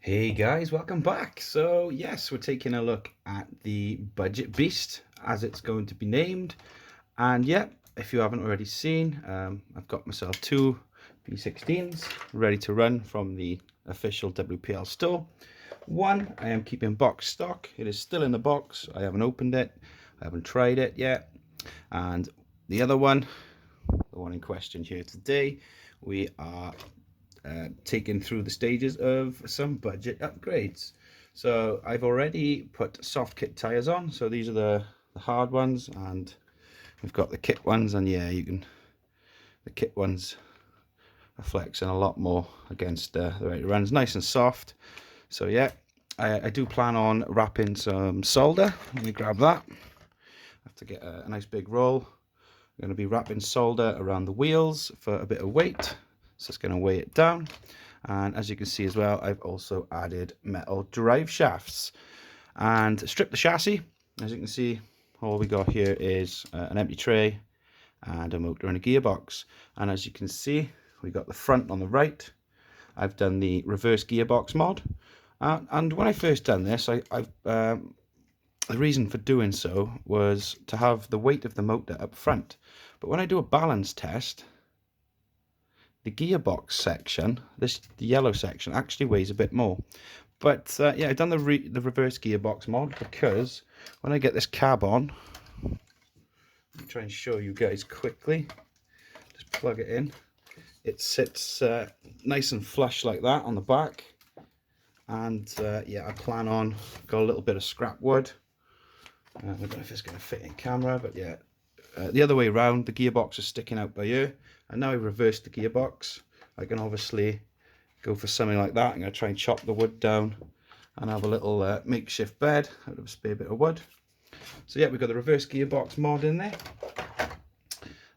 Hey guys, welcome back. So yes, we're taking a look at the Budget Beast as it's going to be named. And yeah, if you haven't already seen, I've got myself two B16s ready to run from the official WPL store. One I am keeping box stock. It is still in the box. I haven't opened it. I haven't tried it yet. And the other one, the one in question here today, we are taken through the stages of some budget upgrades. So I've already put soft kit tires on. So these are the hard ones, and we've got the kit ones, and yeah, the kit ones are flexing a lot more against the way it runs, nice and soft. So yeah, I do plan on wrapping some solder. Let me grab that. I have to get a nice big roll. I'm going to be wrapping solder around the wheels for a bit of weight, so it's going to weigh it down. And as you can see as well, I've also added metal drive shafts and stripped the chassis. As you can see, all we got here is an empty tray and a motor and a gearbox. And as you can see, we got the front on the right. I've done the reverse gearbox mod. And when I first done this, the reason for doing so was to have the weight of the motor up front. But when I do a balance test, the gearbox section, the yellow section, actually weighs a bit more. But yeah, I've done the reverse gearbox mod because when I get this cab on, let me try and show you guys quickly. Just plug it in. It sits nice and flush like that on the back. And yeah, I plan on, got a little bit of scrap wood. I don't know if it's going to fit in camera, but yeah. The other way around, the gearbox is sticking out by here, and now I reversed the gearbox. I can obviously go for something like that. I'm going to try and chop the wood down and have a little makeshift bed out of a spare bit of wood. So yeah, we've got the reverse gearbox mod in there.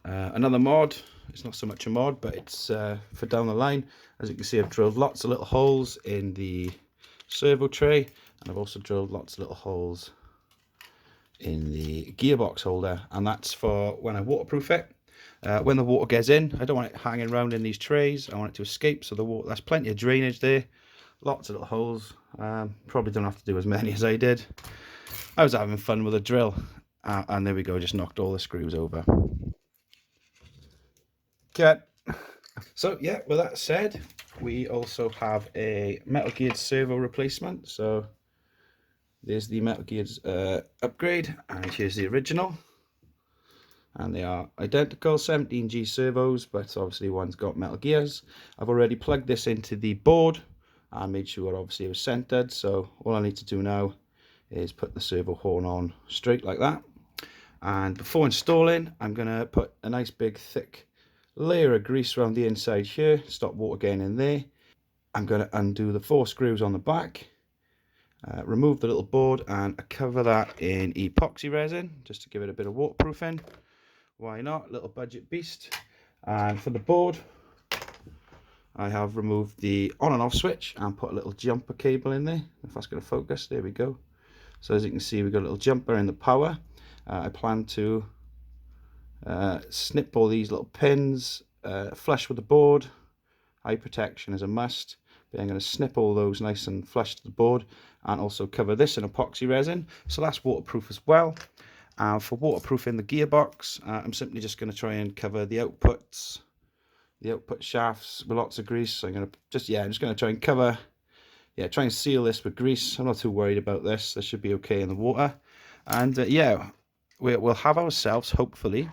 Another mod, it's not so much a mod, but it's for down the line. As you can see, I've drilled lots of little holes in the servo tray, and I've also drilled lots of little holes in the gearbox holder, and that's for when I waterproof it. When the water gets in, I don't want it hanging around in these trays. I want it to escape, so the water, there's plenty of drainage there, lots of little holes. Probably don't have to do as many as I did. I was having fun with a drill, and there we go, just knocked all the screws over. Okay, so yeah, with that said, we also have a metal geared servo replacement. So there's the metal gears upgrade, and here's the original. And they are identical 17G servos, but obviously one's got metal gears. I've already plugged this into the board and made sure obviously it was centered. So all I need to do now is put the servo horn on straight like that. And before installing, I'm going to put a nice big thick layer of grease around the inside here, stop water getting in there. I'm going to undo the 4 screws on the back. Remove the little board and cover that in epoxy resin just to give it a bit of waterproofing. Why not? Little budget beast. And for the board, I have removed the on and off switch and put a little jumper cable in there. If that's going to focus, there we go. So as you can see, we've got a little jumper in the power. I plan to snip all these little pins flush with the board. Eye protection is a must. But I'm going to snip all those nice and flush to the board, and also cover this in epoxy resin, so that's waterproof as well. For waterproofing the gearbox, I'm simply just going to try and cover the output shafts with lots of grease. So I'm going to I'm just going to try and cover, try and seal this with grease. I'm not too worried about this. This should be okay in the water. And yeah, we'll have ourselves, hopefully,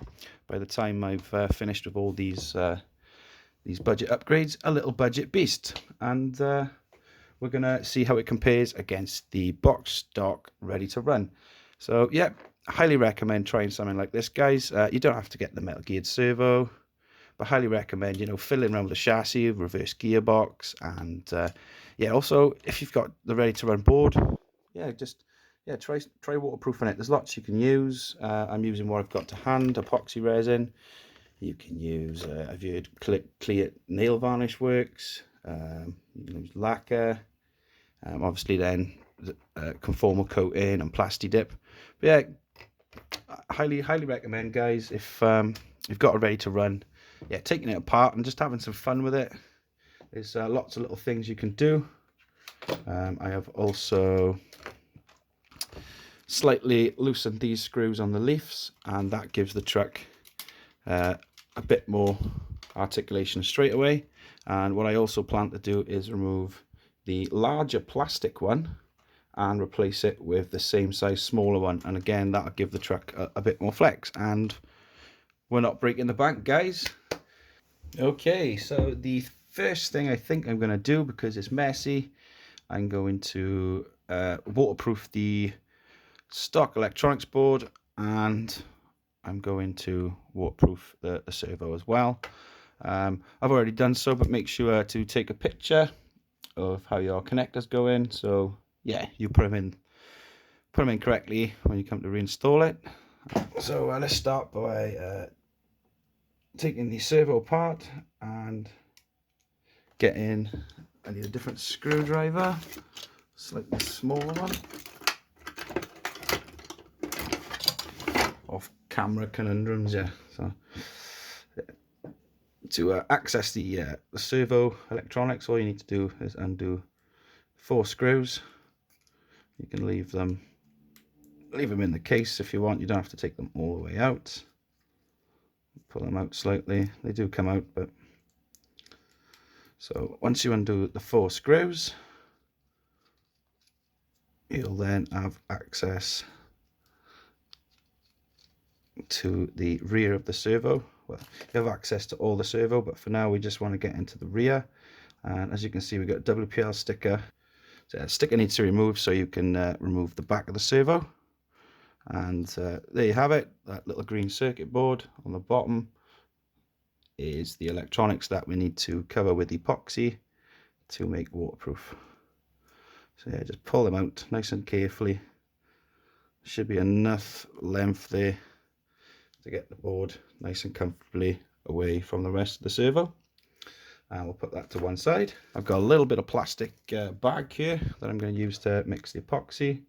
by the time I've finished with all these budget upgrades, a little budget beast. And we're going to see how it compares against the box stock ready to run. So yeah, highly recommend trying something like this, guys. You don't have to get the metal geared servo, but highly recommend, fiddling around with the chassis, reverse gearbox, and yeah, also if you've got the ready to run board, try waterproofing it. There's lots you can use. I'm using what I've got to hand, epoxy resin. You can use, I've used clear nail varnish works, you can use lacquer, obviously then conformal coating and plasti dip. But yeah, highly recommend, guys, if you've got it ready to run, taking it apart and just having some fun with it. There's lots of little things you can do. I have also slightly loosened these screws on the leaves, and that gives the truck a bit more articulation straight away. And what I also plan to do is remove the larger plastic one and replace it with the same size smaller one, and again that'll give the truck a bit more flex, and we're not breaking the bank, guys. Okay, so the first thing I think I'm going to do, because it's messy, I'm going to waterproof the stock electronics board, and I'm going to waterproof the servo as well. I've already done so, but make sure to take a picture of how your connectors go in, so yeah, you put them in correctly when you come to reinstall it. So let's start by taking the servo apart and getting, I need a different screwdriver, slightly smaller one. Off camera conundrums, yeah. So to access the servo electronics, all you need to do is undo 4 screws. You can leave them in the case if you want. You don't have to take them all the way out. Pull them out slightly. They do come out, but so once you undo the 4 screws, you'll then have access to the rear of the servo. Well, you have access to all the servo, but for now we just want to get into the rear. And as you can see, we've got a WPL sticker. So a sticker needs to remove, so you can remove the back of the servo. And there you have it. That little green circuit board on the bottom is the electronics that we need to cover with epoxy to make waterproof. So yeah, just pull them out nice and carefully. Should be enough length there to get the board nice and comfortably away from the rest of the servo. And we'll put that to one side. I've got a little bit of plastic bag here that I'm going to use to mix the epoxy.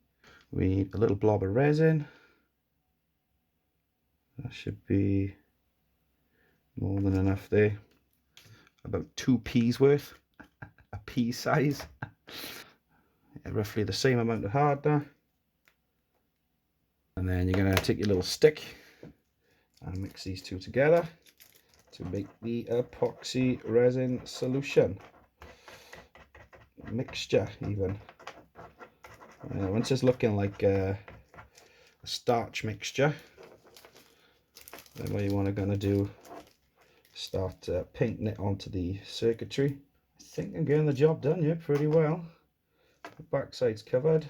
We need a little blob of resin. That should be more than enough there. About 2 peas worth, a pea size. Yeah, roughly the same amount of hardener. And then you're going to take your little stick and mix these two together to make the epoxy resin solution. Mixture even. Once it's looking like a starch mixture, then what you want to do, start painting it onto the circuitry. I think I'm getting the job done here pretty well. The backside's covered.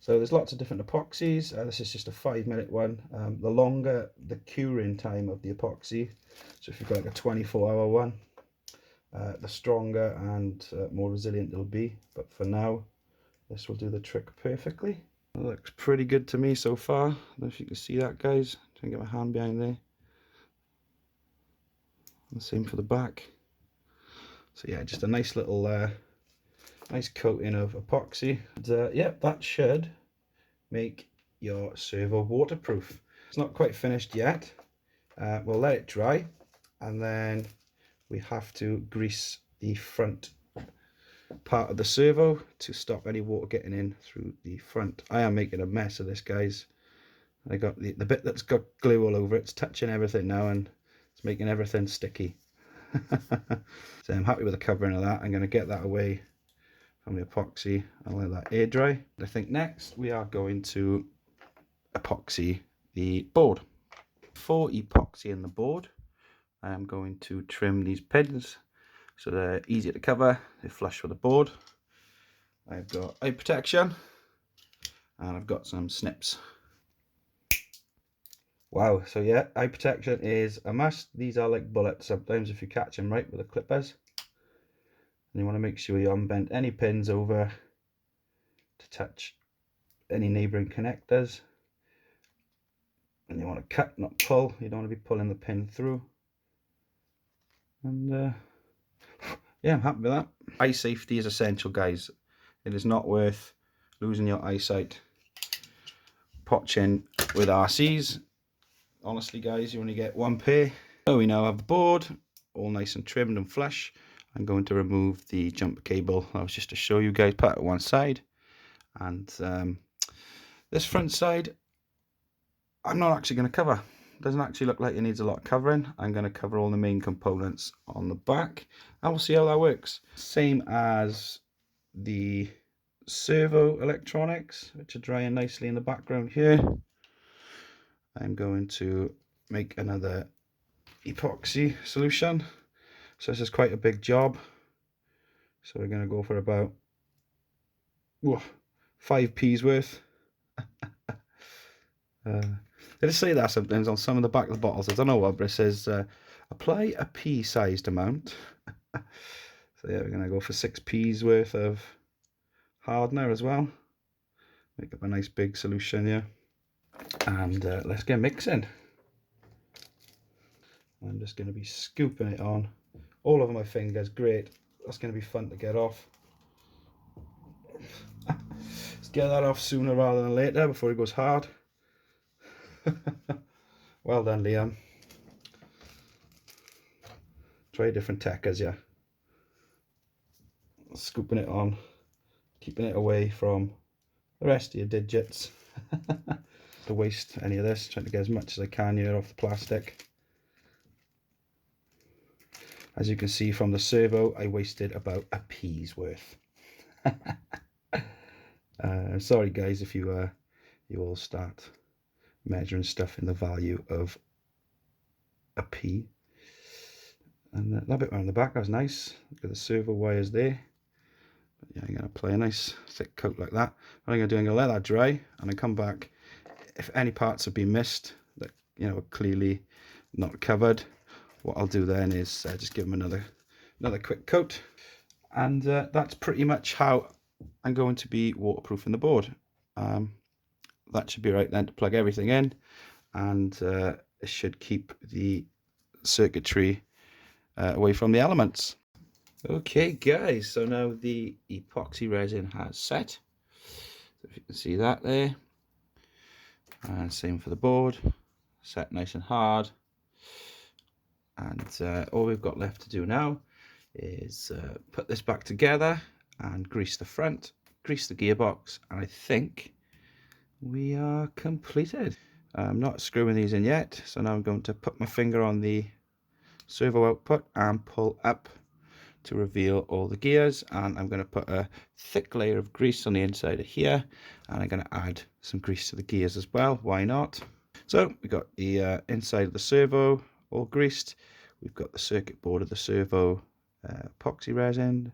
So there's lots of different epoxies. This is just a 5-minute one. The longer the curing time of the epoxy, so if you've got like a 24-hour one, the stronger and more resilient it'll be. But for now, this will do the trick perfectly. It looks pretty good to me so far. I don't know if you can see that, guys. Try and get my hand behind there. And the same for the back. So yeah, just a nice little nice coating of epoxy. And, yeah, that should make your servo waterproof. It's not quite finished yet. We'll let it dry, and then we have to grease the front part of the servo to stop any water getting in through the front. I am making a mess of this, guys. I got the bit that's got glue all over it. It's touching everything now, and it's making everything sticky. So I'm happy with the covering of that. I'm going to get that away from the epoxy and let that air dry. I think next we are going to epoxy the board. For epoxying the board, I am going to trim these pins so they're easier to cover, they're flush with the board. I've got eye protection and I've got some snips. Wow, so yeah, eye protection is a must. These are like bullets sometimes if you catch them right with the clippers. And you want to make sure you haven't bent any pins over to touch any neighbouring connectors. And you want to cut, not pull. You don't want to be pulling the pin through. And yeah, I'm happy with that. Eye safety is essential, guys. It is not worth losing your eyesight potching with RCs. Honestly, guys, you only get one pair. So we now have the board all nice and trimmed and flush. I'm going to remove the jumper cable. That was just to show you guys, put it one side. And this front side, I'm not actually going to cover. Doesn't actually look like it needs a lot of covering. I'm going to cover all the main components on the back, and we'll see how that works. Same as the servo electronics, which are drying nicely in the background here. I'm going to make another epoxy solution. So this is quite a big job. So we're going to go for about 5p's worth. They just say that sometimes on some of the back of the bottles. I don't know what, but it says apply a pea-sized amount. So yeah, we're going to go for 6p's worth of hardener as well. Make up a nice big solution here. And let's get mixing. I'm just going to be scooping it on all over my fingers. Great. That's going to be fun to get off. Let's get that off sooner rather than later before it goes hard. Well done, Liam. Try different techers, yeah. Scooping it on, keeping it away from the rest of your digits. To waste any of this, trying to get as much as I can here off the plastic. As you can see from the servo, I wasted about a p's worth. Sorry guys if you all start measuring stuff in the value of a p. And that bit around the back, that was nice. Look at the servo wires there. But yeah, I'm going to apply a nice thick coat like that. What I'm going to do, I'm going to let that dry and then come back. If any parts have been missed that are clearly not covered, what I'll do then is just give them another quick coat. And that's pretty much how I'm going to be waterproofing the board. That should be right then to plug everything in, and it should keep the circuitry away from the elements. Okay guys, so now the epoxy resin has set. So if you can see that there, and same for the board, set nice and hard. And all we've got left to do now is put this back together and grease the front, grease the gearbox, and I think we are completed. I'm not screwing these in yet, so now I'm going to put my finger on the servo output and pull up to reveal all the gears, and I'm going to put a thick layer of grease on the inside of here, and I'm going to add some grease to the gears as well. Why not? So we got the inside of the servo all greased. We've got the circuit board of the servo epoxy resin,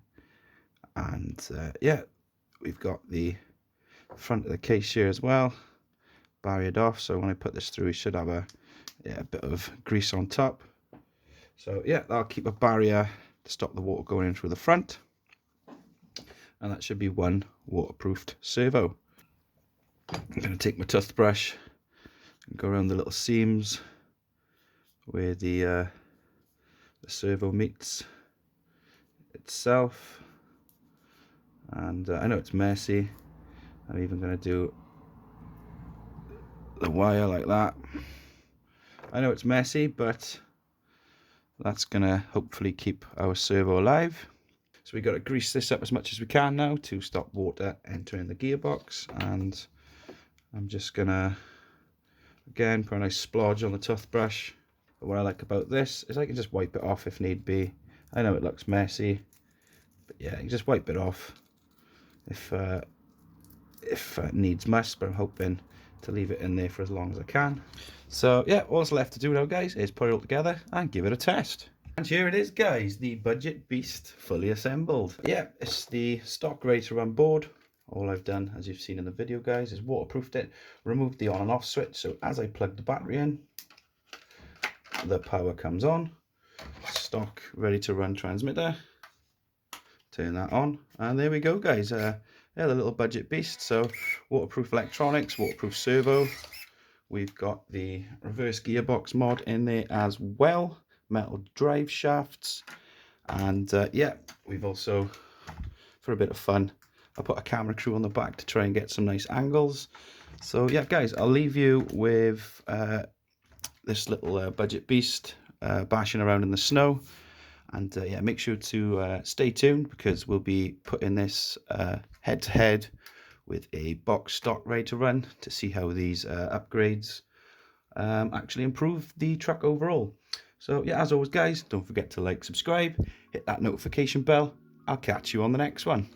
and yeah, we've got the front of the case here as well, barriered off. So when I put this through, we should have a bit of grease on top. So yeah, that'll keep a barrier to stop the water going in through the front, and that should be one waterproofed servo. I'm going to take my toothbrush and go around the little seams where the servo meets itself, and I know it's messy. I'm even going to do the wire like that. I know it's messy, but that's going to hopefully keep our servo alive. So we've got to grease this up as much as we can now to stop water entering the gearbox. And I'm just going to, again, put a nice splodge on the toothbrush. But what I like about this is I can just wipe it off if need be. I know it looks messy, but yeah, you can just wipe it off if needs must, but I'm hoping to leave it in there for as long as I can. So yeah, all that's left to do now guys is put it all together and give it a test. And here it is guys, the Budget Beast fully assembled. Yeah, it's the stock ready to run board. All I've done, as you've seen in the video guys, is waterproofed it, removed the on and off switch, so as I plug the battery in, the power comes on. Stock ready to run transmitter, turn that on, and there we go guys. Yeah, the little Budget Beast. So waterproof electronics, waterproof servo. We've got the reverse gearbox mod in there as well, metal drive shafts, and yeah, we've also, for a bit of fun, I put a camera crew on the back to try and get some nice angles. So yeah guys, I'll leave you with this little Budget Beast bashing around in the snow, And yeah, make sure to stay tuned, because we'll be putting this head to head with a box stock ready to run, to see how these upgrades actually improve the truck overall. So yeah, as always guys, don't forget to like, subscribe, hit that notification bell. I'll catch you on the next one.